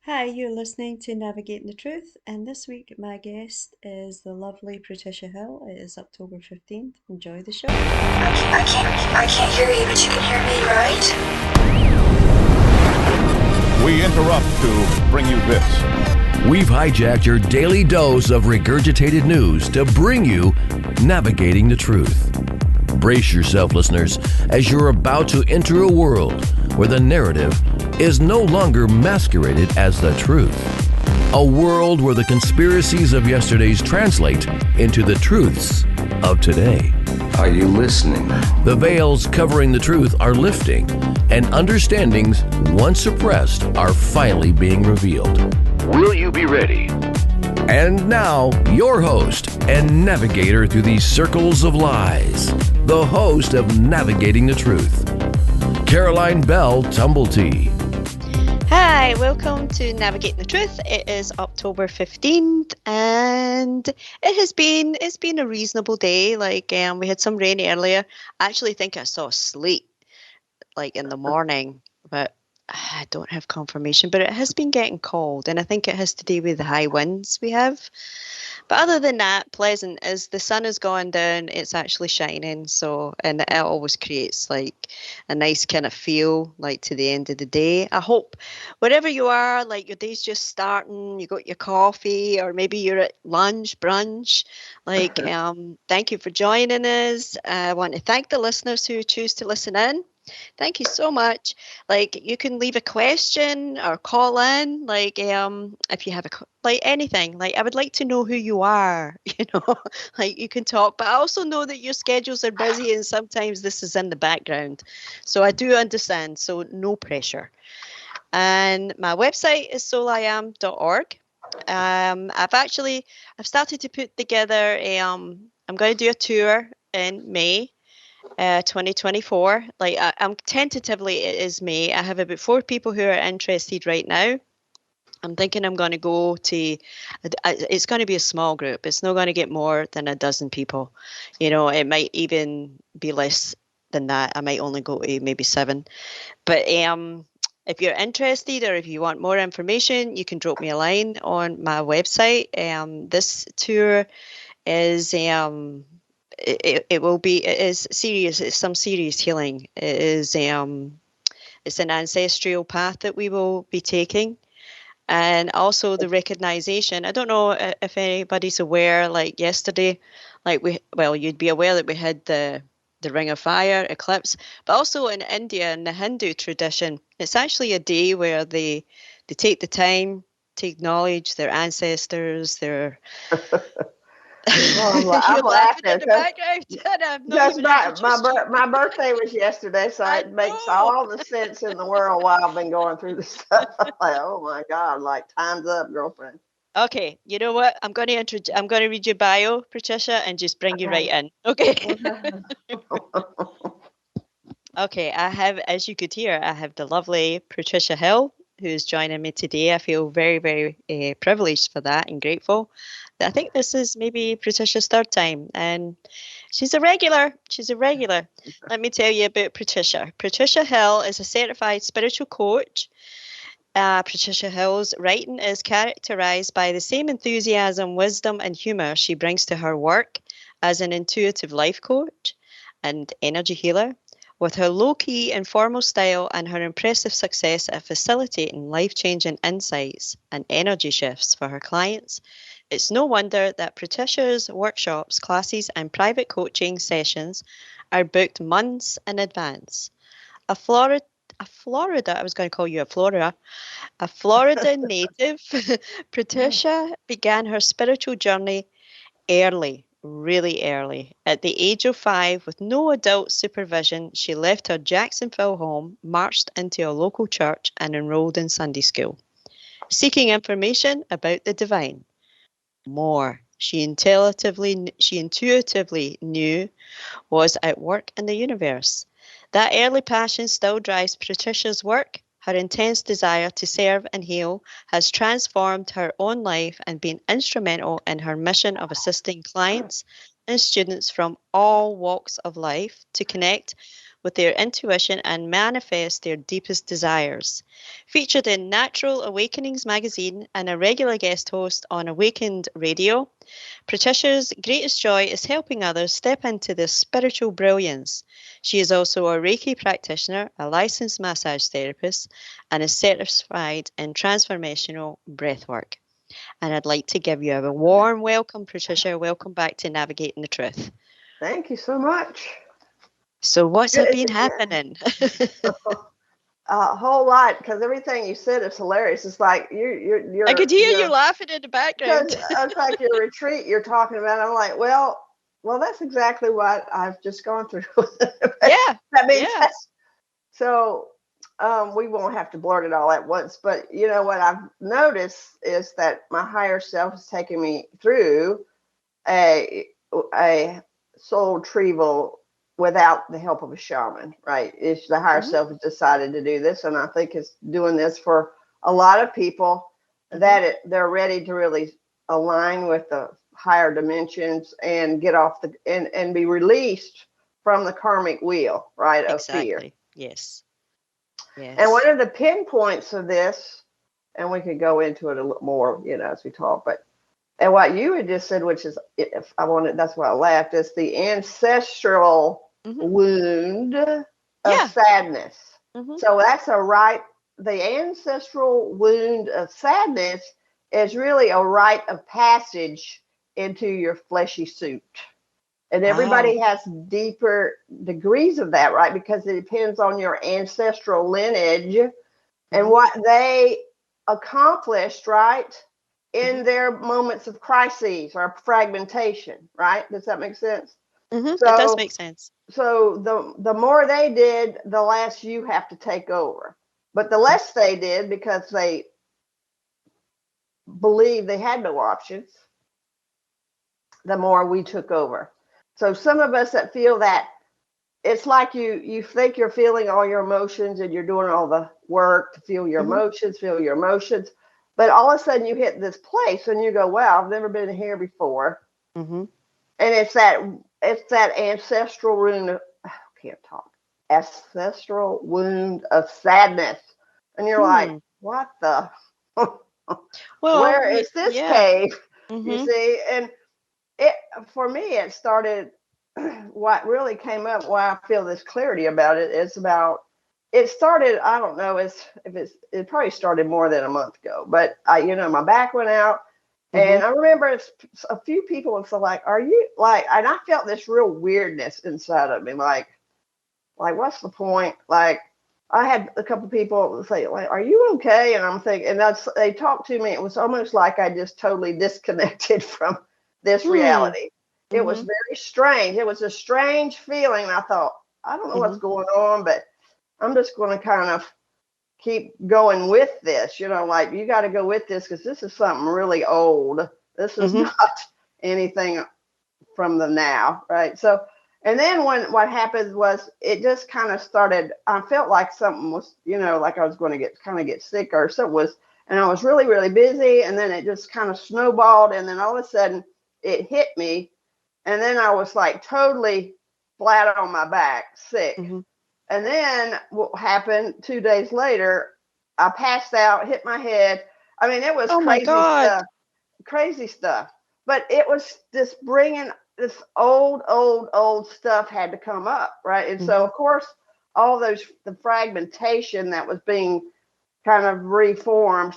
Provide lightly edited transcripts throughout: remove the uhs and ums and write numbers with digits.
Hi, you're listening to Navigating the Truth, and this week my guest is the lovely Patricia Hill. It is October 15th. Enjoy the show. I can't hear you, but you can hear me, right? We interrupt to bring you this. We've hijacked your daily dose of regurgitated news to bring you Navigating the Truth. Brace yourself, listeners, as you're about to enter a world where the narrative is no longer masqueraded as the truth. A world where the conspiracies of yesterday's translate into the truths of today. Are you listening? The veils covering the truth are lifting, and understandings once suppressed are finally being revealed. Will you be ready? And now, your host and navigator through these circles of lies, the host of Navigating the Truth, Caroline Bell Tumblety. Hi, welcome to Navigating the Truth. It is October 15th and it's been a reasonable day. We had some rain earlier. I actually think I saw sleet in the morning, but I don't have confirmation. But it has been getting cold, and I think it has to do with the high winds we have. But other than that, pleasant. As the sun is going down, it's actually shining. And it always creates a nice kind of feel to the end of the day. I hope wherever you are, your day's just starting, you got your coffee, or maybe you're at lunch, brunch. Thank you for joining us. I want to thank the listeners who choose to listen in. Thank you so much. You can leave a question or call in, if you have anything. I would like to know who you are, you can talk, but I also know that your schedules are busy and sometimes this is in the background. So I do understand, so no pressure. And my website is souliam.org. I've started to put together I'm going to do a tour in May 2024. I'm tentatively, it is May. I have about 4 people who are interested right now. I'm thinking I'm going to go to, it's going to be a small group. It's not going to get more than a dozen people. It might even be less than that. I might only go to maybe 7. But if you're interested or if you want more information, you can drop me a line on my website. This tour is it is serious. It's some serious healing. It's an ancestral path that we will be taking, and also the recognition. I don't know if anybody's aware. Yesterday, you'd be aware that we had the Ring of Fire eclipse, but also in India, in the Hindu tradition, it's actually a day where they take the time to acknowledge their ancestors, their Well, I'm laughing because my birthday was yesterday, so it makes all the sense in the world why I've been going through this stuff. Oh my God, time's up, girlfriend. Okay, you know what? I'm going to read your bio, Patricia, and just bring you right in. Okay. Okay, I have, as you could hear, I have the lovely Patricia Hill, who is joining me today. I feel very, very privileged for that and grateful. I think this is maybe Patricia's 3rd time, and she's a regular. Let me tell you about Patricia. Patricia Hill is a certified spiritual coach. Patricia Hill's writing is characterized by the same enthusiasm, wisdom, and humor she brings to her work as an intuitive life coach and energy healer. With her low-key, informal style and her impressive success at facilitating life-changing insights and energy shifts for her clients, it's no wonder that Patricia's workshops, classes, and private coaching sessions are booked months in advance. A Florida native, Patricia began her spiritual journey early, really early. At the age of 5, with no adult supervision, she left her Jacksonville home, marched into a local church, and enrolled in Sunday school, seeking information about the divine. More she intuitively knew was at work in the universe. That early passion still drives Patricia's work. Her intense desire to serve and heal has transformed her own life and been instrumental in her mission of assisting clients and students from all walks of life to connect with their intuition and manifest their deepest desires. Featured in Natural Awakenings magazine and a regular guest host on Awakened Radio, Patricia's greatest joy is helping others step into their spiritual brilliance. She is also a Reiki practitioner, a licensed massage therapist, and is certified in transformational breathwork. And I'd like to give you a warm welcome, Patricia. Welcome back to Navigating the Truth. Thank you so much. So what's been happening? A whole lot, because everything you said is hilarious. It's like you're I could hear you laughing in the background. It's like your retreat you're talking about. I'm like, well, that's exactly what I've just gone through. Yeah. That makes sense. So we won't have to blurt it all at once, but you know what I've noticed is that my higher self is taking me through a soul retrieval without the help of a shaman, right? It's the higher self has decided to do this, and I think it's doing this for a lot of people that they're ready to really align with the higher dimensions and get off and be released from the karmic wheel, right? Of fear. Yes. And one of the pinpoints of this, and we could go into it a little more, as we talk, and what you had just said, which is, that's why I laughed, is the ancestral wound of sadness. So that's the ancestral wound of sadness is really a rite of passage into your fleshy suit. And everybody has deeper degrees of that, right? Because it depends on your ancestral lineage and what they accomplished, right? In their moments of crises or fragmentation, right? Does that make sense? So, it does make sense. So the more they did, the less you have to take over. But the less they did, because they believed they had no options, the more we took over. So some of us that feel that, it's like you think you're feeling all your emotions and you're doing all the work to feel your emotions. But all of a sudden you hit this place and you go, wow, I've never been here before. And it's that ancestral wound. Ancestral wound of sadness. And you're like, what the? Where is this cave? You see? And for me, it started, what really came up, why I feel this clarity about it is it started, I don't know it probably started more than a month ago, but my back went out and I remember a few people would say like, are you like, and I felt this real weirdness inside of me, like what's the point? Like I had a couple people say like, are you okay? And I'm thinking, and they talked to me. It was almost like I just totally disconnected from this reality. It was very strange. It was a strange feeling. I thought, I don't know what's going on, but I'm just going to kind of keep going with this, like you got to go with this because this is something really old. This is not anything from the now, right? So, and then what happened was it just kind of started, I felt like something was, like I was going to get sick or something was, and I was really, really busy. And then it just kind of snowballed. And then all of a sudden it hit me. And then I was like totally flat on my back, sick. And then what happened 2 days later, I passed out, hit my head. I mean, it was crazy stuff. But it was just bringing this old stuff had to come up, right? And so, of course, all the fragmentation that was being kind of reformed,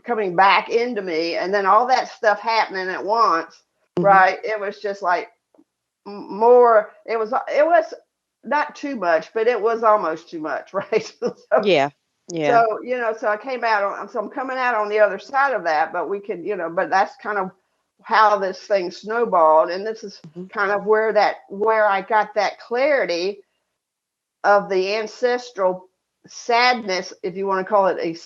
coming back into me, and then all that stuff happening at once, right? It was just like more. It was not too much, but it was almost too much, right? So, yeah. So so I came out so I'm coming out on the other side of that, but we could, but that's kind of how this thing snowballed, and this is kind of where I got that clarity of the ancestral sadness, if you want to call it a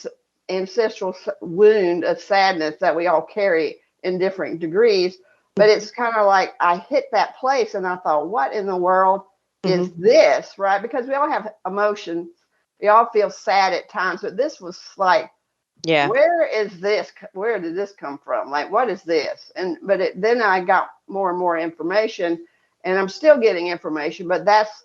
ancestral wound of sadness that we all carry in different degrees. But it's kind of like I hit that place and I thought, what in the world is this, right? Because we all have emotions. We all feel sad at times, but this was like, where is this? Where did this come from? Like, what is this? Then I got more and more information, and I'm still getting information, but that's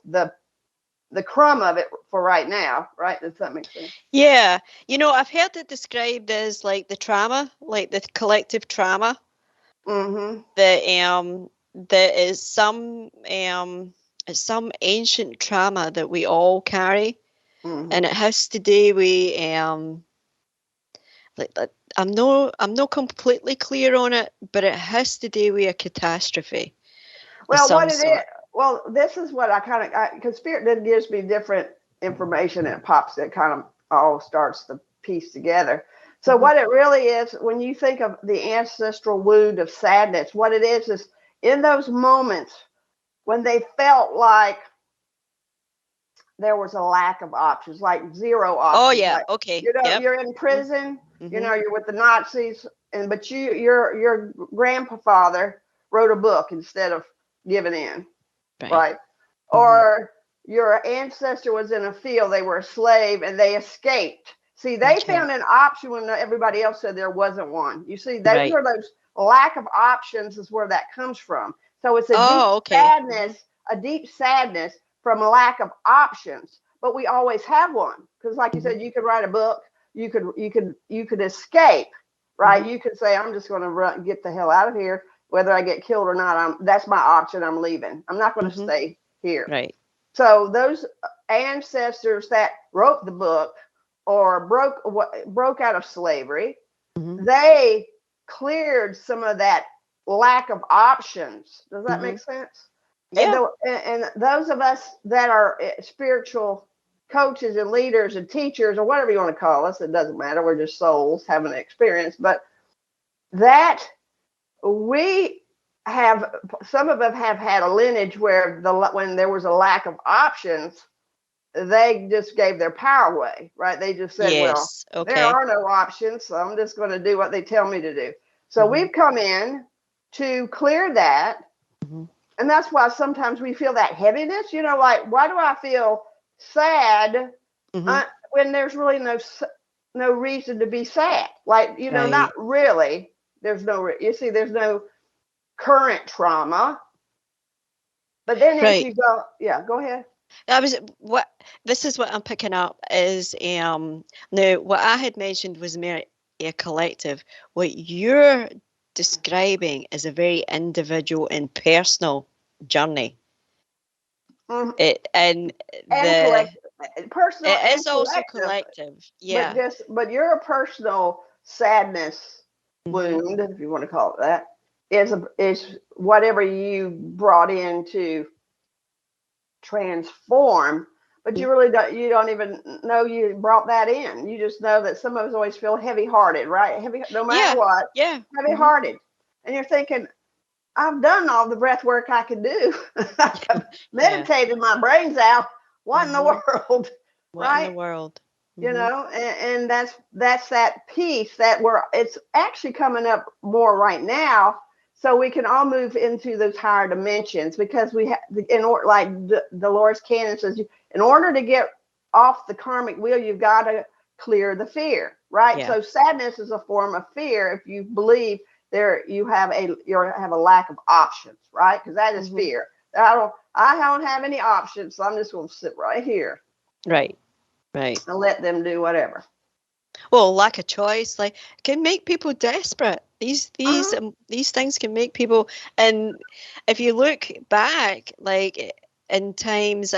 the crumb of it for right now, right? Does that make sense? Yeah. I've heard it described as like the trauma, like the collective trauma. Mm-hmm. That is some ancient trauma that we all carry. Mm-hmm. And it has to do with I'm not completely clear on it, but it has to do with a catastrophe. Well, what it is, well, this is what I kind of, because Spirit then gives me different information and pops that kind of all starts to piece together. So what it really is, when you think of the ancestral wound of sadness, what it is in those moments when they felt like there was a lack of options, like zero options. Oh yeah, like, okay. You're in prison, you're with the Nazis, but your grandfather wrote a book instead of giving in, right? Or your ancestor was in a field, they were a slave and they escaped. See, they found an option when everybody else said there wasn't one. You see, those are those lack of options is where that comes from. So it's a deep sadness from a lack of options, but we always have one. Because like you said, you could write a book, you could escape, right? You could say, I'm just going to get the hell out of here, whether I get killed or not. That's my option. I'm leaving. I'm not going to stay here. Right. So those ancestors that wrote the book or broke out of slavery, they cleared some of that lack of options. Does that make sense? Yeah. And those of us that are spiritual coaches and leaders and teachers or whatever you want to call us, it doesn't matter. We're just souls having an experience. But that we have, some of us have had a lineage where when there was a lack of options, they just gave their power away, right? They just said, there are no options, so I'm just going to do what they tell me to do. So we've come in to clear that. And that's why sometimes we feel that heaviness, like, why do I feel sad when there's really no reason to be sad? Like, not really. There's there's no current trauma. But then if you go, go ahead. This is what I'm picking up is now what I had mentioned was mere a collective. What you're describing is a very individual and personal journey. And collective. Personal. It is also collective. Yeah. But your personal sadness wound, if you want to call it that, is whatever you brought in to transform, but you really don't even know you brought that in. You just know that some of us always feel heavy-hearted, right? No matter what. Yeah. Heavy-hearted. And you're thinking, I've done all the breath work I can do. I've meditated my brains out. What in the world? What in the world? And that's that piece that it's actually coming up more right now. So we can all move into those higher dimensions because we have, like Dolores Cannon says, in order to get off the karmic wheel, you've got to clear the fear, right? Yeah. So sadness is a form of fear. If you believe you have a lack of options, right? Because that is fear. I don't have any options, so I'm just going to sit right here, right, and let them do whatever. Well, lack of choice, can make people desperate. These things can make people. And if you look back, in times,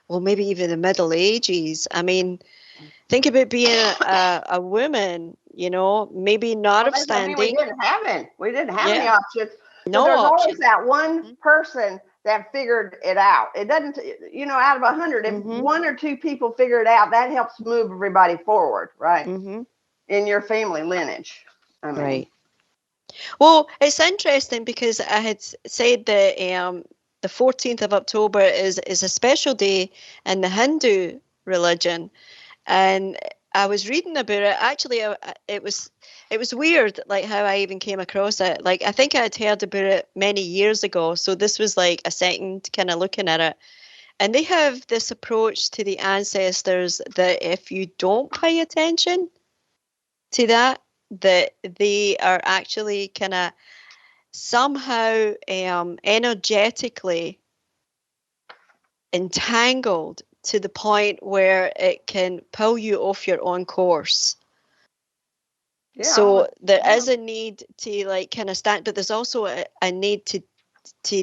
maybe even the Middle Ages. I mean, think about being a woman. Maybe not upstanding. We didn't have any options. No there's options. Always that one person that figured it out. It doesn't, out of 100, if one or two people figure it out, that helps move everybody forward, right? In your family lineage. Right. Well, it's interesting because I had said that the 14th of October is a special day in the Hindu religion, and I was reading about it. Actually, it was weird, how I even came across it. I think I had heard about it many years ago, so this was a second kind of looking at it. And they have this approach to the ancestors that if you don't pay attention to that they are actually kind of somehow energetically entangled to the point where it can pull you off your own course. Yeah, so there is a need to like kind of stand, but there's also a need to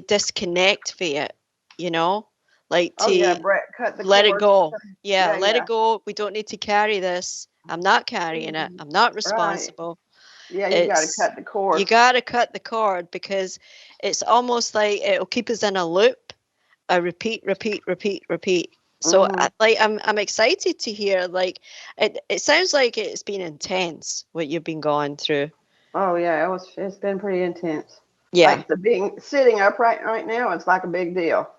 disconnect from it, you know, like to cut the let cord. it go. Yeah, let it go. We don't need to carry this. I'm not carrying it. I'm not responsible. Right. Yeah, you got to cut the cord. You got to cut the cord, because it's almost like it'll keep us in a loop, a repeat. So I'm excited to hear, like, it sounds like it's been intense what you've been going through. Oh yeah, it's been pretty intense. Yeah. Like sitting upright right now, it's like a big deal.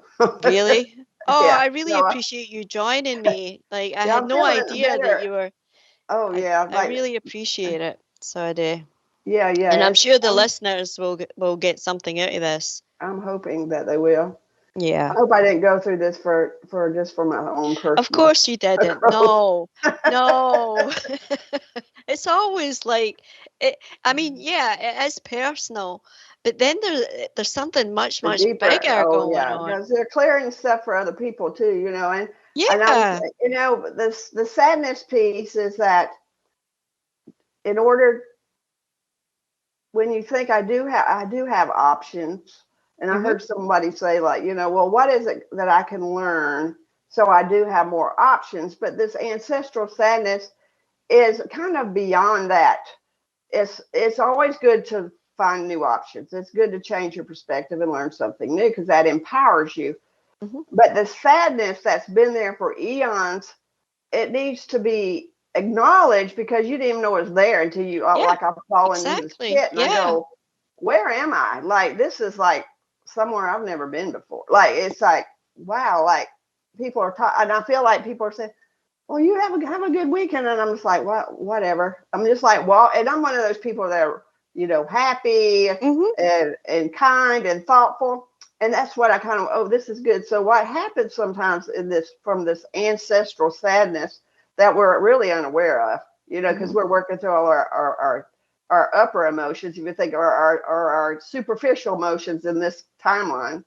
Really? Oh, yeah. I really appreciate you joining me. Like, I had no idea that you were. Oh yeah. I really appreciate it. So I do. Yeah. And I'm sure the listeners will get something out of this. I'm hoping that they will. Yeah. I hope I didn't go through this for just for my own personal. Of course you didn't. No. It's always like it. I mean, yeah, it is personal, but then there's something much bigger going on. Because they're clearing stuff for other people too, you know. And you know, the sadness piece is that in order, when you think I do have options. And I heard somebody say, like, you know, well, what is it that I can learn so I do have more options? But this ancestral sadness is kind of beyond that. It's always good to find new options. It's good to change your perspective and learn something new, because that empowers you. But the sadness that's been there for eons, it needs to be acknowledged, because you didn't even know it was there until you, like, I've fallen into this pit and I go, where am I? Like, this is like somewhere I've never been before. Like, it's like, wow, like people are and I feel like people are saying, well, you have a good weekend. And I'm just like, well, whatever. I'm just like, well, and I'm one of those people that are, you know, happy and kind and thoughtful. And that's what I kind of, this is good. So what happens sometimes from this ancestral sadness that we're really unaware of, you know, because we're working through all our upper emotions, if you think, or our superficial emotions in this timeline.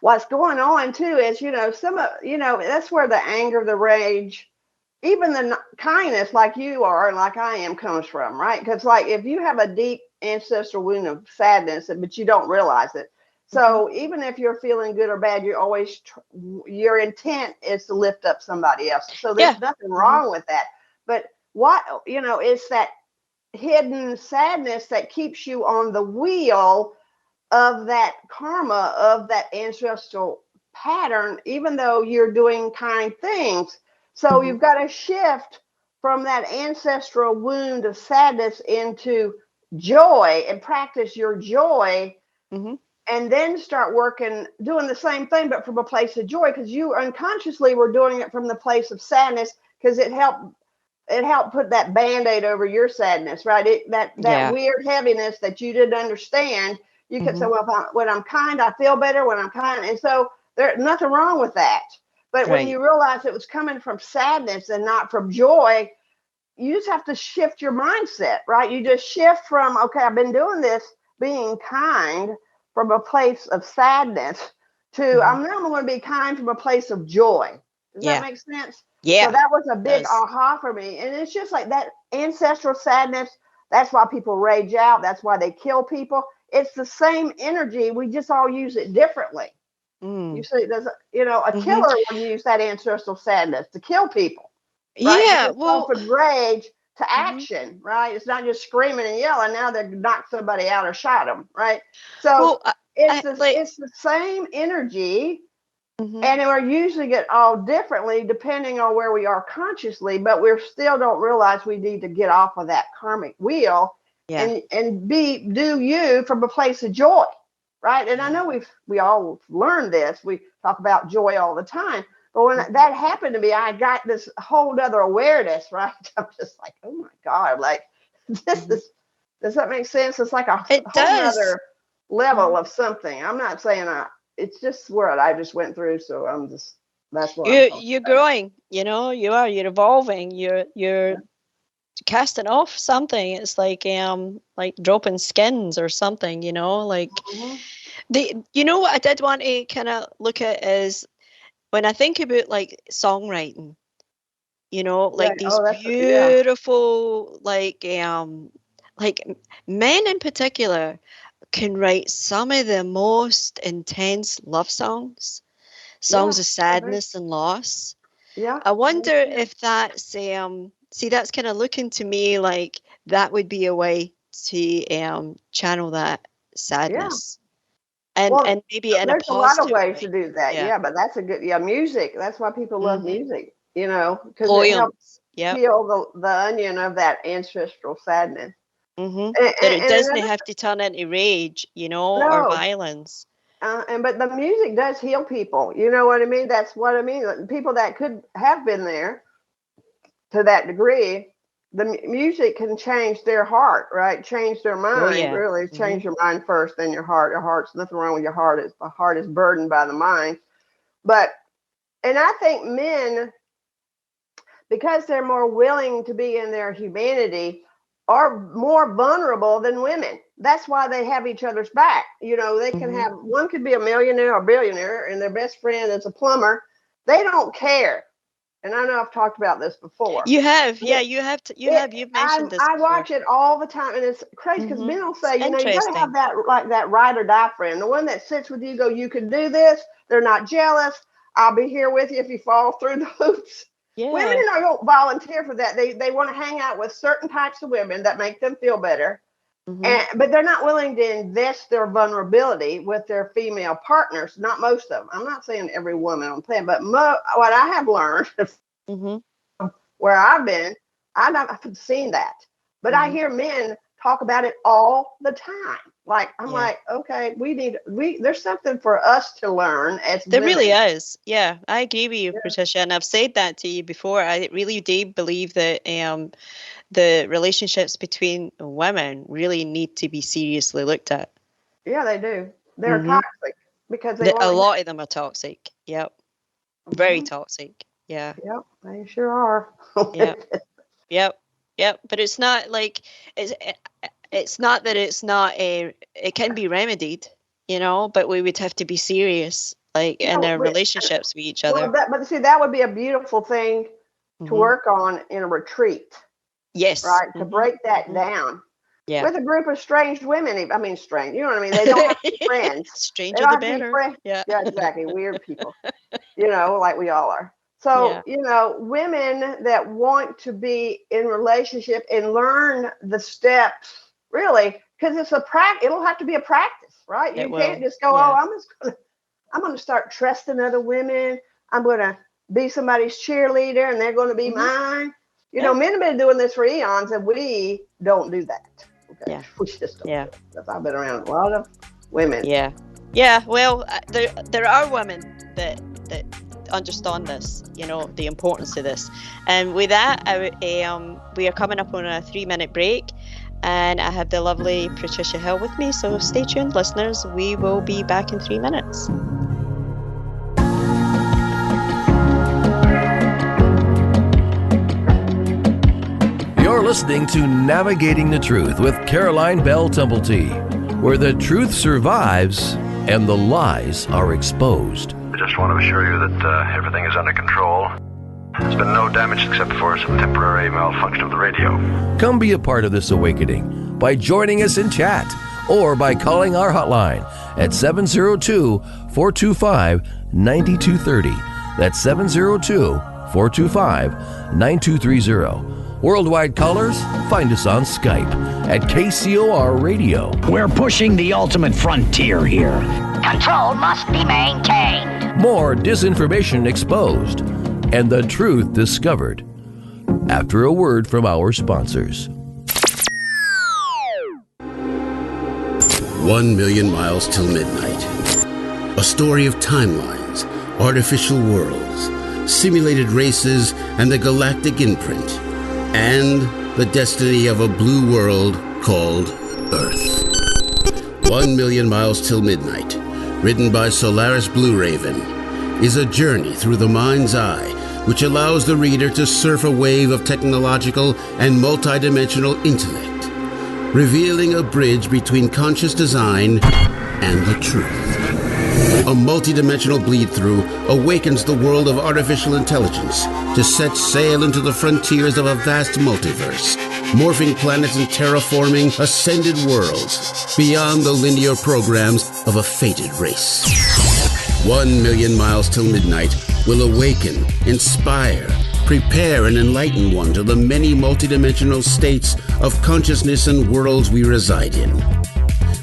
What's going on too is, you know, that's where the anger, the rage, even the kindness, like you are and like I am, comes from, right? Because, like, if you have a deep ancestral wound of sadness, but you don't realize it, so even if you're feeling good or bad, you're always your intent is to lift up somebody else. So there's nothing wrong with that. But what, you know, it's that hidden sadness that keeps you on the wheel of that karma, of that ancestral pattern, even though you're doing kind things. So you've got to shift from that ancestral wound of sadness into joy and practice your joy, and then start doing the same thing, but from a place of joy, because you unconsciously were doing it from the place of sadness, because it helped put that Band-Aid over your sadness, right? That weird heaviness that you didn't understand. You could say, well, when I'm kind, I feel better when I'm kind. And so there's nothing wrong with that. But when you realize it was coming from sadness and not from joy, you just have to shift your mindset, right? You just shift from, okay, I've been doing this, being kind from a place of sadness, to I'm now going to be kind from a place of joy. Does that make sense? Yeah. So that was a big aha for me. And it's just like that ancestral sadness. That's why people rage out. That's why they kill people. It's the same energy. We just all use it differently. You see, a killer would use that ancestral sadness to kill people. Right? Yeah. Well, from rage to action, right? It's not just screaming and yelling. Now they knocked somebody out or shot them, right? So it's the same energy. And we usually get all differently depending on where we are consciously, but we still don't realize we need to get off of that karmic wheel and do you from a place of joy, right? And I know we all learned this. We talk about joy all the time, but when that happened to me, I got this whole other awareness, right? I'm just like, oh my God, like this is, does that make sense? It's like a whole other level of something. I'm not saying it's just what I just went through. So that's what you're growing, you're evolving, you're casting off something. It's like dropping skins or something, like what I did want to kind of look at is when I think about like songwriting, you know, like Right. these Oh, that's beautiful, like men in particular can write some of the most intense love songs, yeah. songs of sadness and loss. Yeah. I wonder if that's see, that's kind of looking to me like that would be a way to channel that Yeah. sadness, Well, and maybe in a there's a lot of positive ways way. to do that. Yeah. Yeah, but that's a good, music. That's why people love Mm-hmm. music, because it helps Poems. Yep. peel the onion of that ancestral sadness. Mm-hmm. That it And doesn't another, have to turn into rage, you know, or no, violence. but the music does heal people. You know what I mean? That's what I mean. Like, people that could have been there to that degree, the music can change their heart, right? Change their Oh mind. yeah. Really, Mm-hmm. change your mind first, then your heart. Your heart's nothing wrong with your heart. It's the heart is burdened by the mind. But and I think men, because they're more willing to be in their humanity, are more vulnerable than women. That's why they have each other's back. They can have, one could be a millionaire or billionaire, and their best friend is a plumber. They don't care. And I know I've talked about this before. You have, yeah, you've mentioned this I before. watch it all the time, and it's crazy because men will say, you got to have that, like that ride or die friend, the one that sits with you, go, you can do this. They're not jealous. I'll be here with you if you fall through the hoops. Yeah. Women don't volunteer for that. They want to hang out with certain types of women that make them feel better. But they're not willing to invest their vulnerability with their female partners. Not most of them. I'm not saying every woman on the planet, but what I have learned where I've been, I've seen that. But I hear men talk about it all the time. Like, I'm like, okay, there's something for us to learn as there women. really is. Yeah, I agree with you, Patricia, and I've said that to you before. I really do believe that the relationships between women really need to be seriously looked at. Yeah, they do. They're toxic because a lot of them are toxic. Yep. Very toxic. Yeah. Yep, they sure are. Yep. But it's not like it's not that it's not it can be remedied, but we would have to be serious, like in our relationships with each other. But see, that would be a beautiful thing to work on in a retreat. Yes. Right, to break that down. Yeah. With a group of strange women. I mean, strange. You know what I mean? They don't have to be friends. Stranger the better. Yeah, exactly. Weird people. Like we all are. So, women that want to be in relationship and learn the steps, really, because it's it'll have to be a practice, right? You can't just go, I'm going to start trusting other women. I'm going to be somebody's cheerleader and they're going to be mine. Men have been doing this for eons, and we don't do that. Okay? Yeah. We just don't. Yeah. Because I've been around a lot of women. Yeah. Yeah. Well, there are women that understand this, the importance of this. And with that, we are coming up on a 3-minute break, and I have the lovely Patricia Hill with me. So stay tuned, listeners. We will be back in 3 minutes. You're listening to Navigating the Truth with Caroline Bell Tumblety, where the truth survives and the lies are exposed. I just want to assure you that everything is under control. There's been no damage except for some temporary malfunction of the radio. Come be a part of this awakening by joining us in chat or by calling our hotline at 702-425-9230. That's 702-425-9230. Worldwide callers, find us on Skype at KCOR Radio. We're pushing the ultimate frontier here. Control must be maintained. More disinformation exposed and the truth discovered. After a word from our sponsors. 1 million miles till midnight. A story of timelines, artificial worlds, simulated races, and the galactic imprint. And the destiny of a blue world called Earth. 1 million miles till midnight, written by Solaris Blue Raven, is a journey through the mind's eye which allows the reader to surf a wave of technological and multidimensional intellect, revealing a bridge between conscious design and the truth. A multidimensional bleed-through awakens the world of artificial intelligence to set sail into the frontiers of a vast multiverse, morphing planets and terraforming ascended worlds beyond the linear programs of a fated race. 1 million miles till midnight will awaken, inspire, prepare, and enlighten one to the many multidimensional states of consciousness and worlds we reside in.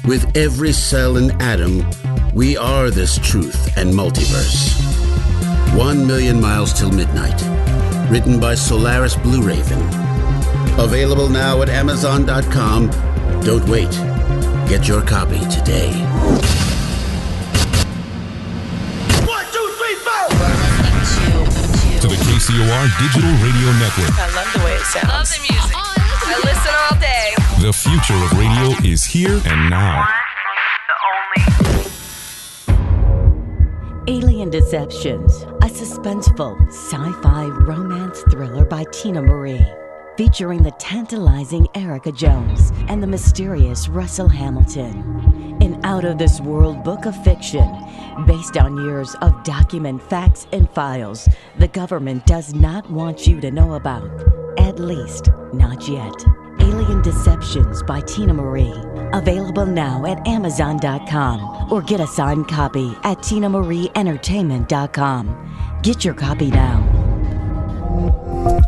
With every cell and atom, we are this truth and multiverse. 1 million miles till midnight. Written by Solaris Blue Raven. Available now at Amazon.com. Don't wait. Get your copy today. 1, 2, 3, 4. To the KCOR Digital Radio Network. I love the way it sounds. Love the music. I listen all day. The future of radio is here and now. Alien Deceptions, a suspenseful sci-fi romance thriller by Tina Marie, featuring the tantalizing Erica Jones and the mysterious Russell Hamilton. An out-of-this-world book of fiction based on years of document facts and files the government does not want you to know about, at least not yet. Alien Deceptions by Tina Marie. Available now at Amazon.com or get a signed copy at TinaMarieEntertainment.com. Get your copy now.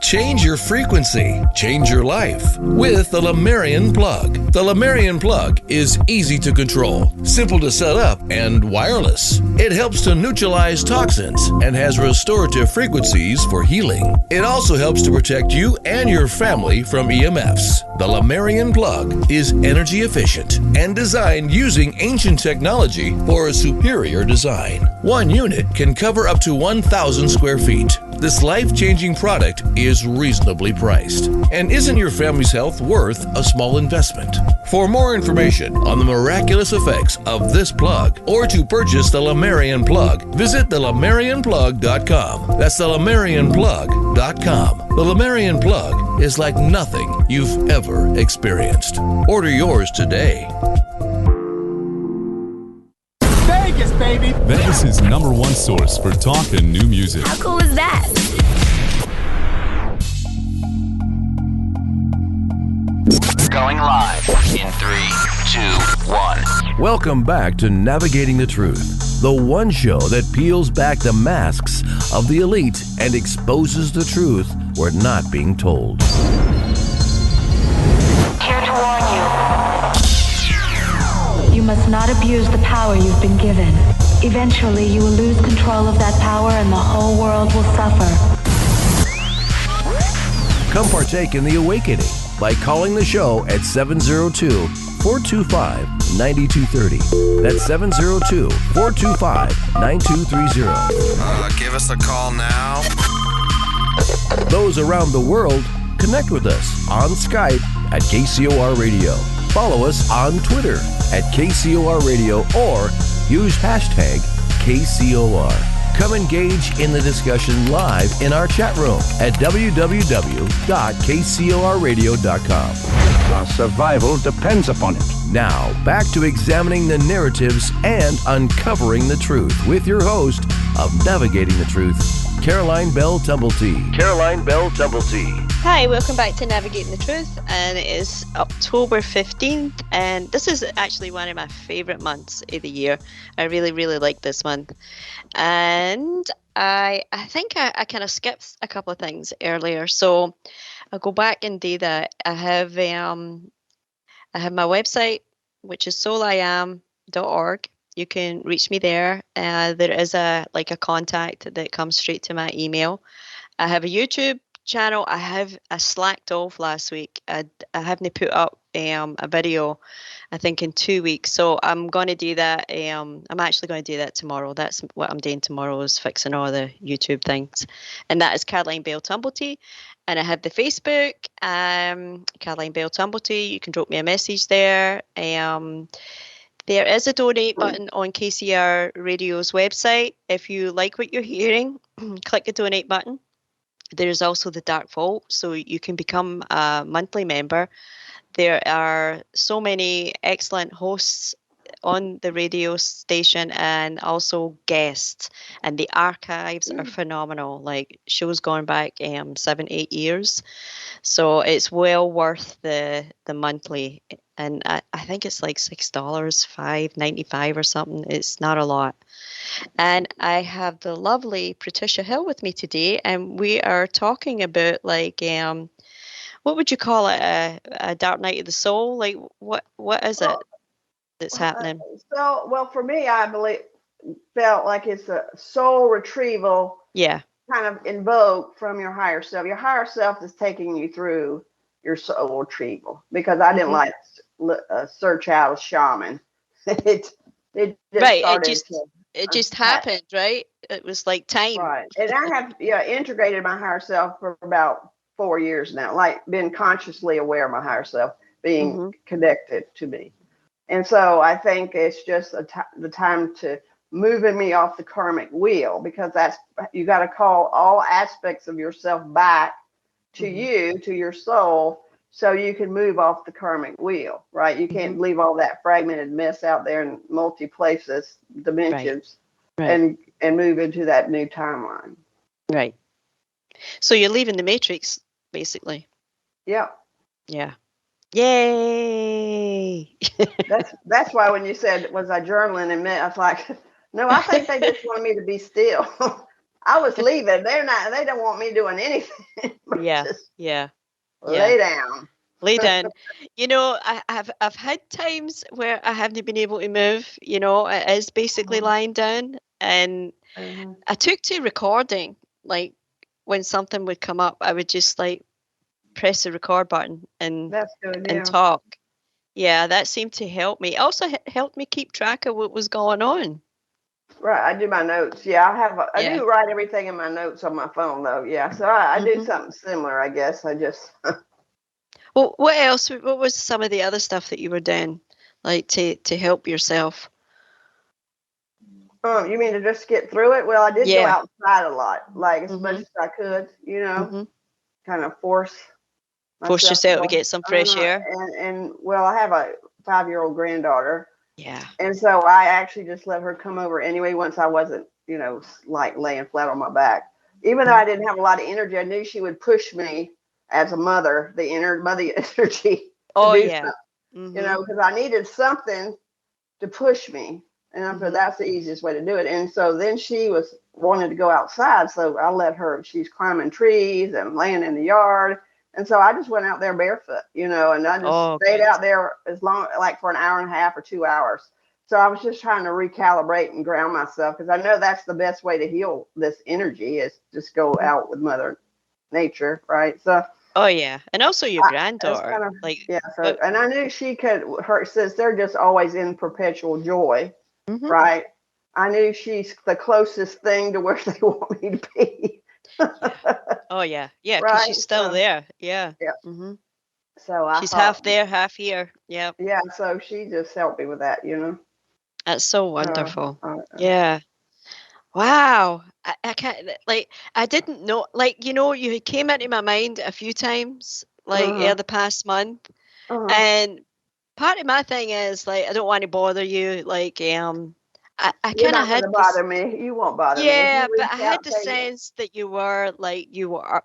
Change your frequency, change your life with the Lemurian Plug. The Lemurian Plug is easy to control, simple to set up, and wireless. It helps to neutralize toxins and has restorative frequencies for healing. It also helps to protect you and your family from EMFs. The Lemurian Plug is energy efficient and designed using ancient technology for a superior design. One unit can cover up to 1,000 square feet. This life-changing product is reasonably priced. And isn't your family's health worth a small investment? For more information on the miraculous effects of this plug or to purchase the Lemurian Plug, visit thelemurianplug.com. That's thelemurianplug.com. The Lemurian Plug is like nothing you've ever experienced. Order yours today. Vegas, baby. Vegas' #1 source for talk and new music. How cool is that? Going live in 3, 2, 1. Welcome back to Navigating the Truth, the one show that peels back the masks of the elite and exposes the truth we're not being told. Here to warn you. You must not abuse the power you've been given. Eventually, you will lose control of that power and the whole world will suffer. Come partake in the awakening by calling the show at 702-425-9230. That's 702-425-9230. Give us a call now. Those around the world, connect with us on Skype at KCOR Radio. Follow us on Twitter at KCOR Radio or use hashtag KCOR. Come engage in the discussion live in our chat room at www.kcorradio.com. Our survival depends upon it. Now, back to examining the narratives and uncovering the truth with your host of Navigating the Truth, Caroline Bell Tumblety. Caroline Bell Tumblety. Hi, welcome back to Navigating the Truth, and it is October 15th, and this is actually one of my favourite months of the year. I really, really like this month. And I think I kind of skipped a couple of things earlier, so I'll go back and do that. I have my website, which is souliam.org. You can reach me there. There is a contact that comes straight to my email. I have a YouTube channel. I slacked off last week. I haven't put up a video, I think, in 2 weeks. So I'm going to do that. I'm actually going to do that tomorrow. That's what I'm doing tomorrow, is fixing all the YouTube things. And that is Caroline Bell Tumblety. And I have the Facebook, Caroline Bell Tumblety. You can drop me a message there. There is a donate button on KCR Radio's website. If you like what you're hearing, click the donate button. There's also the Dark Vault, so you can become a monthly member. There are so many excellent hosts on the radio station and also guests. And the archives are phenomenal. Like shows going back 7-8 years. So it's well worth the monthly. And I think it's like $6, $5.95 or something. It's not a lot. And I have the lovely Patricia Hill with me today, and we are talking about like what would you call it? A dark night of the soul? Like what is it that's happening? Well, for me, I felt like it's a soul retrieval. Yeah. Kind of invoke from your higher self. Your higher self is taking you through your soul retrieval, because I didn't like search out a shaman. it just happened, right? It was like time. Right. And I have integrated my higher self for about 4 years now, like been consciously aware of my higher self being connected to me. And so I think it's just the time to moving me off the karmic wheel, because you got to call all aspects of yourself back to you, to your soul, so you can move off the karmic wheel, right? You can't leave all that fragmented mess out there in multi places, dimensions, and move into that new timeline. Right. So you're leaving the matrix, basically. Yep. Yeah. Yay! That's why when you said, was I journaling, and I was like, no, I think they just wanted me to be still. I was leaving. They don't want me doing anything. Yeah. Lay down. Lay down. I've had times where I haven't been able to move. It is basically lying down. And I took to recording. Like when something would come up, I would just like press the record button and talk. Yeah, that seemed to help me. Also helped me keep track of what was going on. Right, I do my notes. Yeah, I do write everything in my notes on my phone, though. Yeah, so I do something similar, I guess. I just. Well, what else? What was some of the other stuff that you were doing, like to help yourself? You mean to just get through it? Well, I did go outside a lot, like as much as I could. Kind of force yourself to get some fresh air. And well, I have a 5-year-old granddaughter. Yeah. And so I actually just let her come over anyway once I wasn't, like laying flat on my back. Even though I didn't have a lot of energy, I knew she would push me as a mother, the inner mother energy. Because I needed something to push me. And I thought that's the easiest way to do it. And so then she was wanting to go outside. So I let her, she's climbing trees and laying in the yard. And so I just went out there barefoot, and I just stayed out there as long, like for an hour and a half or 2 hours. So I was just trying to recalibrate and ground myself, because I know that's the best way to heal this energy is just go out with Mother Nature, right? So. Oh yeah, and also your granddaughter, and I knew she could. Since they're just always in perpetual joy, right? I knew she's the closest thing to where they want me to be. Oh yeah, because she's still there. Yeah. So she's half there, half here. Yeah. Yeah. So she just helped me with that, That's so wonderful. Yeah. Wow. I can't I didn't know, you came into my mind a few times, the past month. And part of my thing is I don't want to bother you. I kind of had to bother me. You won't bother me. Yeah, but I had the sense that you were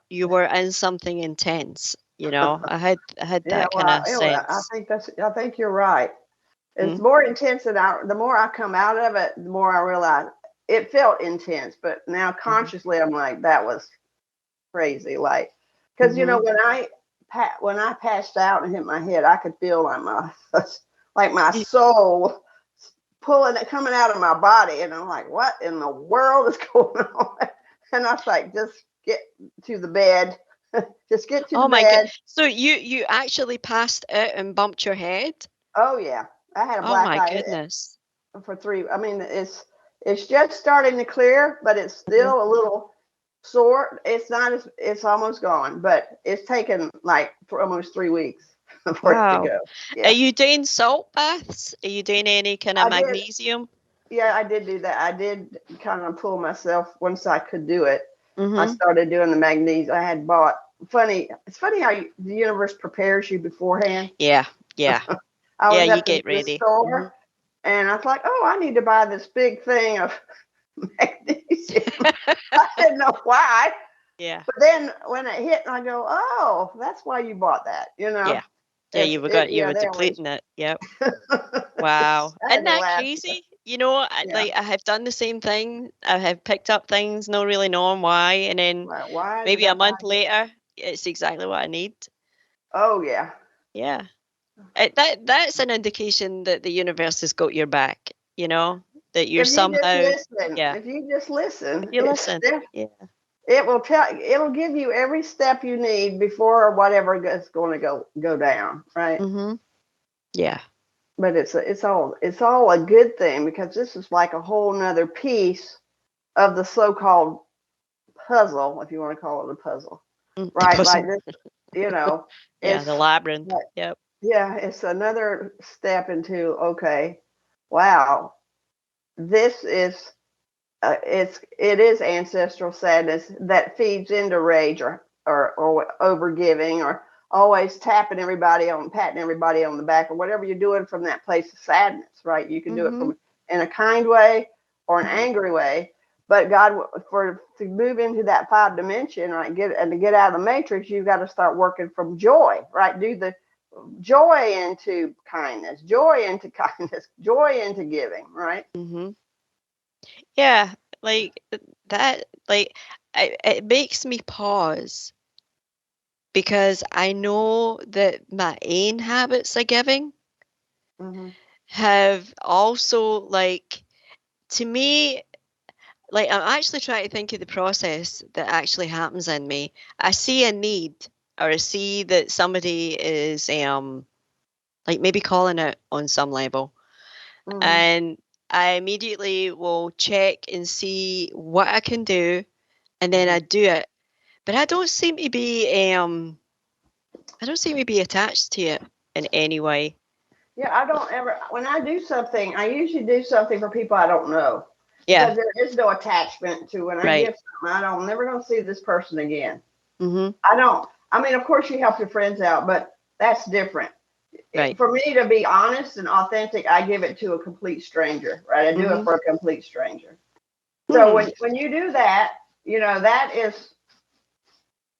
you were in something intense. I had that kind of sense. I think you're right. It's more intense the more I come out of it, the more I realize it felt intense. But now consciously, I'm like, that was crazy. Because when I passed out and hit my head, I could feel my soul coming out of my body, and I'm like, what in the world is going on? And I was like, just get to the bed. Just get to the bed. Oh my God. So you actually passed out and bumped your head? Oh yeah. I had a black eye. Oh my goodness. For 3. I mean, it's just starting to clear, but it's still a little sore. It's almost gone, but it's taken for almost 3 weeks. For it to go. Yeah. Are you doing salt baths? Are you doing any kind of magnesium? Yeah, I did do that. I did kind of pull myself once I could do it. I started doing the magnesium. I had bought. It's funny how the universe prepares you beforehand. Yeah. Yeah, you get ready. And I was like, oh, I need to buy this big thing of magnesium. I didn't know why. Yeah. But then when it hit, I go, oh, that's why you bought that, you know? Yeah. Yeah, you were depleting it. Yep. Wow. Isn't that crazy? You know, I have done the same thing. I have picked up things, not really knowing why, and then maybe a month later, it's exactly what I need. Oh yeah. Yeah. That's an indication that the universe has got your back, you know, that you're somehow. If you just listen. If you listen. Yeah. It'll give you every step you need before whatever is going to go down, right? Mm-hmm. Yeah. But it's all a good thing, because this is like a whole nother piece of the so-called puzzle, if you want to call it a puzzle, right? Like this, you know. The labyrinth. Yep. Yeah, it's another step into, okay, wow, this is it is ancestral sadness that feeds into rage or overgiving, or always patting everybody on the back, or whatever you're doing from that place of sadness, right? You can do it from in a kind way or an angry way, but God, to move into that 5th dimension, right, to get out of the matrix, you've got to start working from joy, right? Do the joy into kindness, joy into giving, right? Mm-hmm. Yeah, like that, like it makes me pause, because I know that my own habits of giving have also, like, to me, like, I'm actually trying to think of the process that actually happens in me. I see a need, or I see that somebody is like maybe calling it on some level, and I immediately will check and see what I can do, and then I do it. But I don't seem to be attached to it in any way. Yeah, I don't ever. When I do something, I usually do something for people I don't know. Yeah. Because there is no attachment to when I give something. I'm never going to see this person again. Mm-hmm. I don't. I mean, of course, you help your friends out, but that's different. Right. For me to be honest and authentic, I give it to a complete stranger, right? I do it for a complete stranger. So when you do that, you know,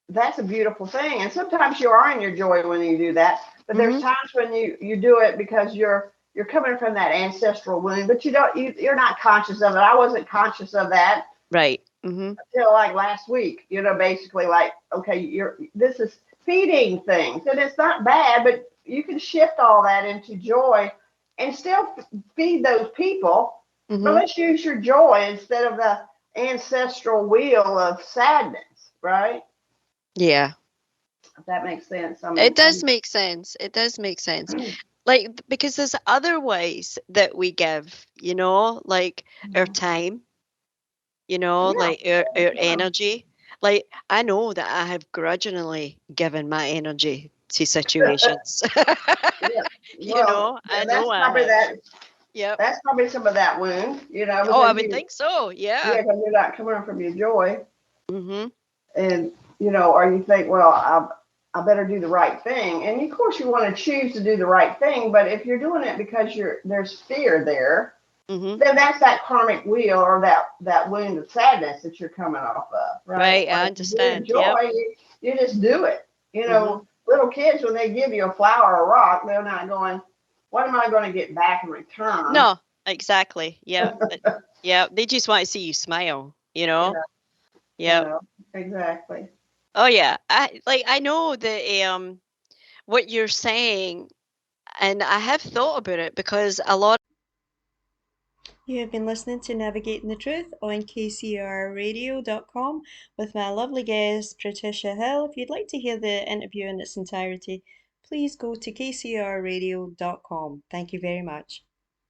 that's a beautiful thing. And sometimes you are in your joy when you do that, but there's times when you do it because you're coming from that ancestral wound, but you're not conscious of it. I wasn't conscious of that. Right. Until like last week, you know, basically like, okay, this is feeding things, and it's not bad, but you can shift all that into joy and still feed those people. But let's use your joy instead of the ancestral wheel of sadness, right? Yeah. If that makes sense. I mean, it does make sense. It does make sense. Like, because there's other ways that we give, you know, like our time, you know, like our energy. Like, I know that I have grudgingly given my energy to situations. You know, I know I have. Yep. That's probably some of that wound, you know. Oh, I would think so. Yeah. Yeah, because you're not coming from your joy. Mm-hmm. And, you know, or you think, well, I better do the right thing. And of course you want to choose to do the right thing, but if you're doing it because there's fear there, then that's that karmic wheel, or that wound of sadness that you're coming off of. Right. I understand. Joy, you just do it. You know, little kids, when they give you a flower or a rock, they're not going, what am I going to get back in return? No, exactly. Yeah. Yeah. They just want to see you smile, you know? Yeah. You know, exactly. Oh yeah. I know that what you're saying, and I have thought about it, because a lot. You have been listening to Navigating the Truth on kcrradio.com with my lovely guest, Patricia Hill. If you'd like to hear the interview in its entirety, please go to kcrradio.com. Thank you very much.